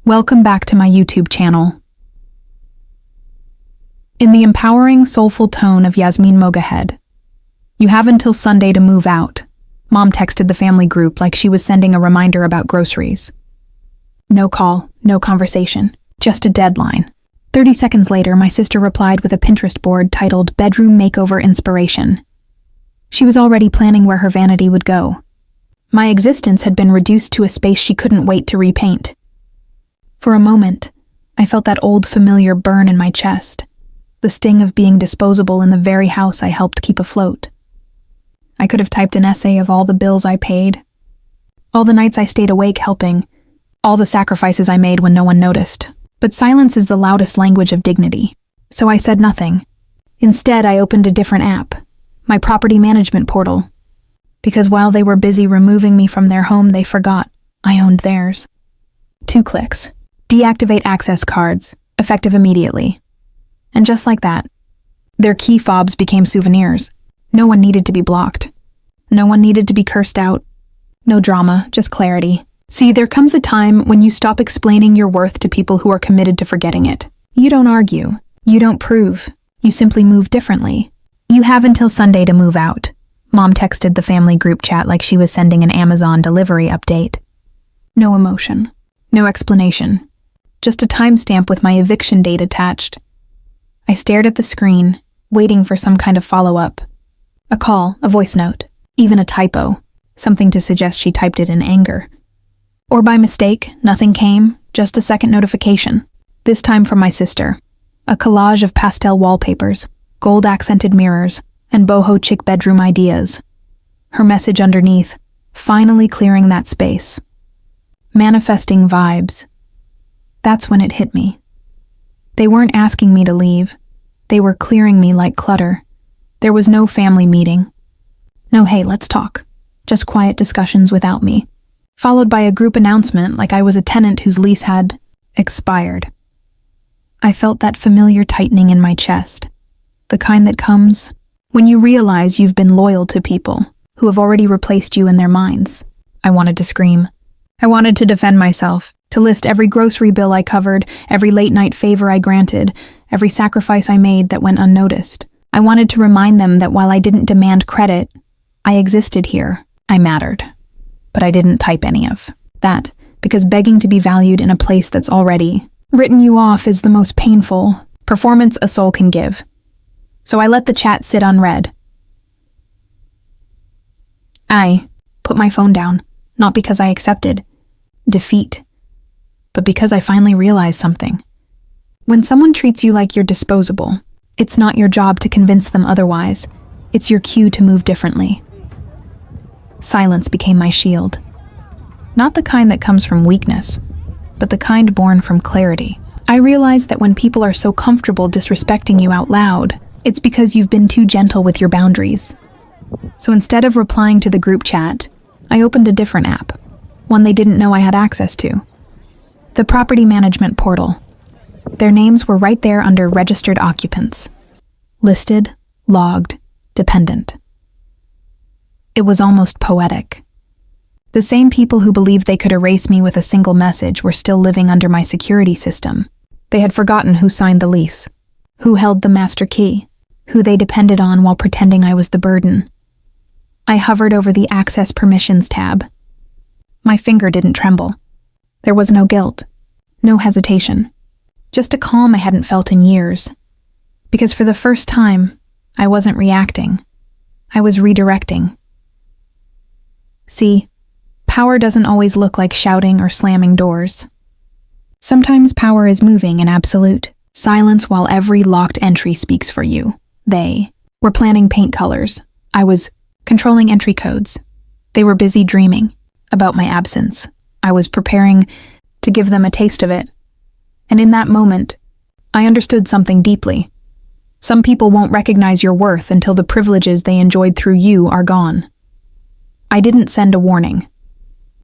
Welcome back to my YouTube channel. In the empowering, soulful tone of Yasmin Mogahed, "You have until Sunday to move out," Mom texted the family group like she was sending a reminder about groceries. No call, no conversation, just a deadline. 30 seconds later, my sister replied with a Pinterest board titled Bedroom Makeover Inspiration. She was already planning where her vanity would go. My existence had been reduced to a space she couldn't wait to repaint. For a moment, I felt that old familiar burn in my chest, the sting of being disposable in the very house I helped keep afloat. I could have typed an essay of all the bills I paid, all the nights I stayed awake helping, all the sacrifices I made when no one noticed. But silence is the loudest language of dignity, so I said nothing. Instead, I opened a different app, my property management portal, because while they were busy removing me from their home, they forgot I owned theirs. 2 clicks. Deactivate access cards, effective immediately. And just like that, their key fobs became souvenirs. No one needed to be blocked. No one needed to be cursed out. No drama, just clarity. See, there comes a time when you stop explaining your worth to people who are committed to forgetting it. You don't argue. You don't prove. You simply move differently. "You have until Sunday to move out," Mom texted the family group chat like she was sending an Amazon delivery update. No emotion. No explanation. Just a timestamp with my eviction date attached. I stared at the screen, waiting for some kind of follow-up. A call, a voice note, even a typo, something to suggest she typed it in anger. Or by mistake, nothing came, just a second notification, this time from my sister. A collage of pastel wallpapers, gold-accented mirrors, and boho chic bedroom ideas. Her message underneath, finally clearing that space. Manifesting vibes. That's when it hit me. They weren't asking me to leave. They were clearing me like clutter. There was no family meeting. No, hey, let's talk. Just quiet discussions without me. Followed by a group announcement like I was a tenant whose lease had expired. I felt that familiar tightening in my chest, the kind that comes when you realize you've been loyal to people who have already replaced you in their minds. I wanted to scream. I wanted to defend myself, to list every grocery bill I covered, every late-night favor I granted, every sacrifice I made that went unnoticed. I wanted to remind them that while I didn't demand credit, I existed here, I mattered. But I didn't type any of that, because begging to be valued in a place that's already written you off is the most painful performance a soul can give. So I let the chat sit unread. I put my phone down, not because I accepted defeat, but because I finally realized something. When someone treats you like you're disposable, it's not your job to convince them otherwise. It's your cue to move differently. Silence became my shield. Not the kind that comes from weakness, but the kind born from clarity. I realized that when people are so comfortable disrespecting you out loud, it's because you've been too gentle with your boundaries. So instead of replying to the group chat, I opened a different app, one they didn't know I had access to. The property management portal. Their names were right there under registered occupants. Listed, logged, dependent. It was almost poetic. The same people who believed they could erase me with a single message were still living under my security system. They had forgotten who signed the lease, who held the master key, who they depended on while pretending I was the burden. I hovered over the Access Permissions tab. My finger didn't tremble. There was no guilt, no hesitation, just a calm I hadn't felt in years. Because for the first time, I wasn't reacting. I was redirecting. See, power doesn't always look like shouting or slamming doors. Sometimes power is moving and absolute. Silence while every locked entry speaks for you. They were planning paint colors. I was controlling entry codes. They were busy dreaming about my absence. I was preparing to give them a taste of it. And in that moment, I understood something deeply. Some people won't recognize your worth until the privileges they enjoyed through you are gone. I didn't send a warning.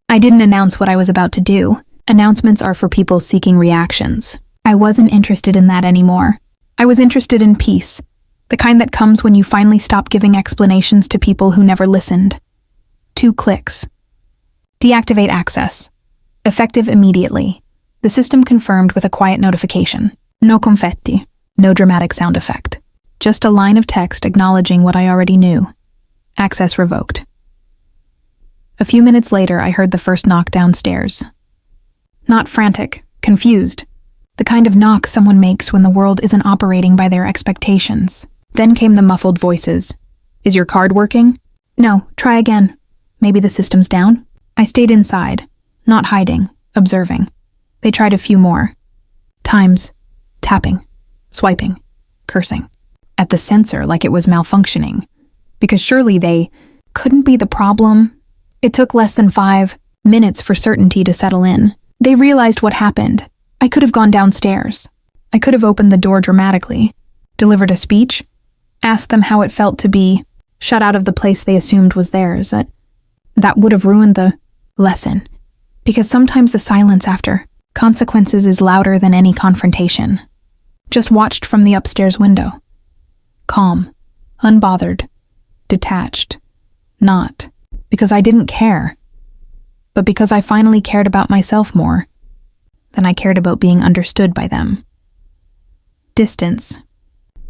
I didn't announce what I was about to do. Announcements are for people seeking reactions. I wasn't interested in that anymore. I was interested in peace, the kind that comes when you finally stop giving explanations to people who never listened. 2 clicks. Deactivate access. Effective immediately. The system confirmed with a quiet notification. No confetti. No dramatic sound effect. Just a line of text acknowledging what I already knew. Access revoked. A few minutes later, I heard the first knock downstairs. Not frantic, confused. The kind of knock someone makes when the world isn't operating by their expectations. Then came the muffled voices. Is your card working? No, try again. Maybe the system's down? I stayed inside, not hiding, observing. They tried a few more. Times, tapping, swiping, cursing. At the sensor like it was malfunctioning. Because surely they couldn't be the problem. It took less than 5 minutes for certainty to settle in. They realized what happened. I could have gone downstairs. I could have opened the door dramatically, delivered a speech, asked them how it felt to be shut out of the place they assumed was theirs. That would have ruined the lesson. Because sometimes the silence after consequences is louder than any confrontation. Just watched from the upstairs window. Calm, unbothered, detached. Not because I didn't care, but because I finally cared about myself more than I cared about being understood by them. Distance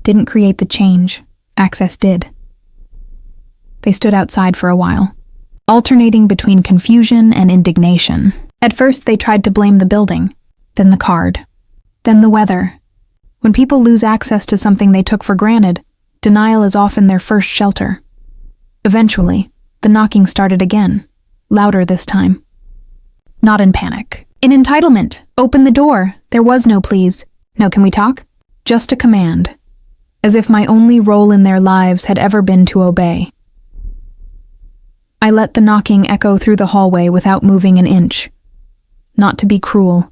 didn't create the change. Access did. They stood outside for a while, alternating between confusion and indignation. At first, they tried to blame the building, then the card, then the weather. When people lose access to something they took for granted, denial is often their first shelter. Eventually, the knocking started again, louder this time. Not in panic. In entitlement. Open the door. There was no please. No, can we talk? Just a command. As if my only role in their lives had ever been to obey. I let the knocking echo through the hallway without moving an inch. Not to be cruel,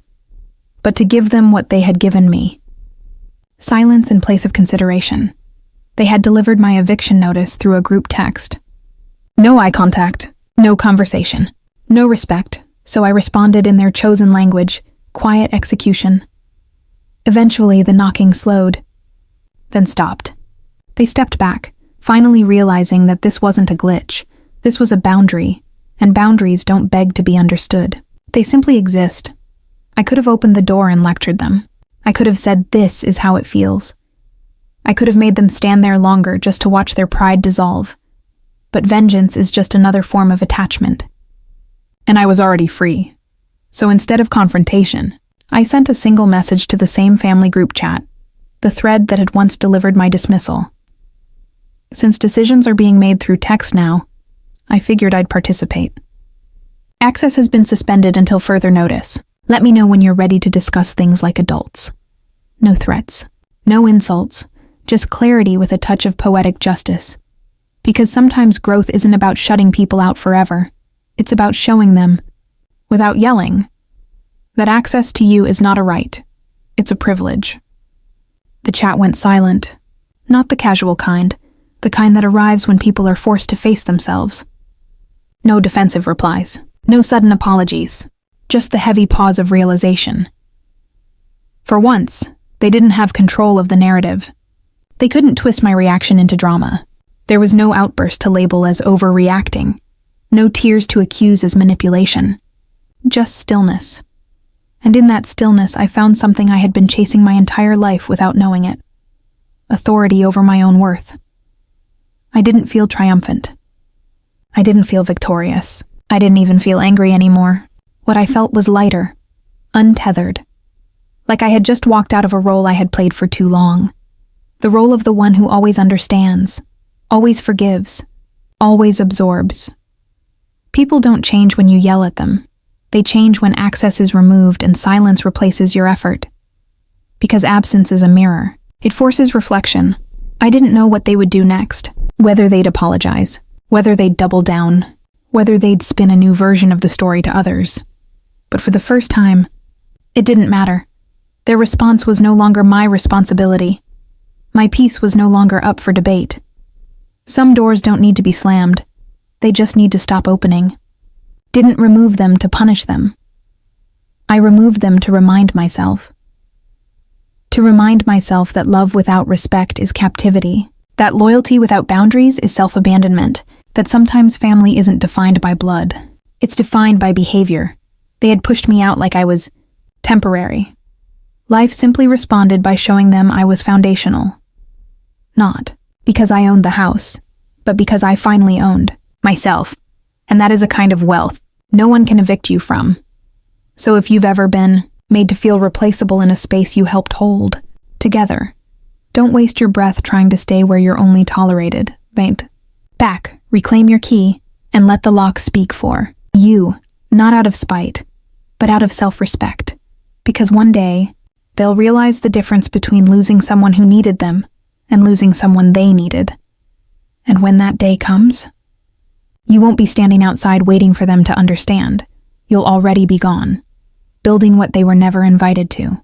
but to give them what they had given me. Silence in place of consideration. They had delivered my eviction notice through a group text. No eye contact, no conversation, no respect, so I responded in their chosen language, quiet execution. Eventually, the knocking slowed, then stopped. They stepped back, finally realizing that this wasn't a glitch. This was a boundary, and boundaries don't beg to be understood. They simply exist. I could have opened the door and lectured them. I could have said, "This is how it feels." I could have made them stand there longer just to watch their pride dissolve. But vengeance is just another form of attachment. And I was already free. So instead of confrontation, I sent a single message to the same family group chat, the thread that had once delivered my dismissal. Since decisions are being made through text now, I figured I'd participate. Access has been suspended until further notice. Let me know when you're ready to discuss things like adults. No threats, no insults, just clarity with a touch of poetic justice. Because sometimes growth isn't about shutting people out forever. It's about showing them, without yelling, that access to you is not a right. It's a privilege. The chat went silent. Not the casual kind, the kind that arrives when people are forced to face themselves. No defensive replies, no sudden apologies, just the heavy pause of realization. For once, they didn't have control of the narrative. They couldn't twist my reaction into drama. There was no outburst to label as overreacting, no tears to accuse as manipulation, just stillness. And in that stillness, I found something I had been chasing my entire life without knowing it. Authority over my own worth. I didn't feel triumphant. I didn't feel victorious. I didn't even feel angry anymore. What I felt was lighter, untethered. Like I had just walked out of a role I had played for too long. The role of the one who always understands, always forgives, always absorbs. People don't change when you yell at them. They change when access is removed and silence replaces your effort. Because absence is a mirror. It forces reflection. I didn't know what they would do next, whether they'd apologize, whether they'd double down, whether they'd spin a new version of the story to others. But for the first time, it didn't matter. Their response was no longer my responsibility. My peace was no longer up for debate. Some doors don't need to be slammed. They just need to stop opening. Didn't remove them to punish them. I removed them to remind myself. To remind myself that love without respect is captivity, that loyalty without boundaries is self-abandonment, that sometimes family isn't defined by blood. It's defined by behavior. They had pushed me out like I was Temporary. Life simply responded by showing them I was foundational. Not because I owned the house, but because I finally owned myself. And that is a kind of wealth no one can evict you from. So if you've ever been made to feel replaceable in a space you helped hold together, don't waste your breath trying to stay where you're only tolerated. Baint back, reclaim your key, and let the lock speak for you, not out of spite, but out of self-respect. Because one day, they'll realize the difference between losing someone who needed them and losing someone they needed. And when that day comes, you won't be standing outside waiting for them to understand. You'll already be gone, building what they were never invited to.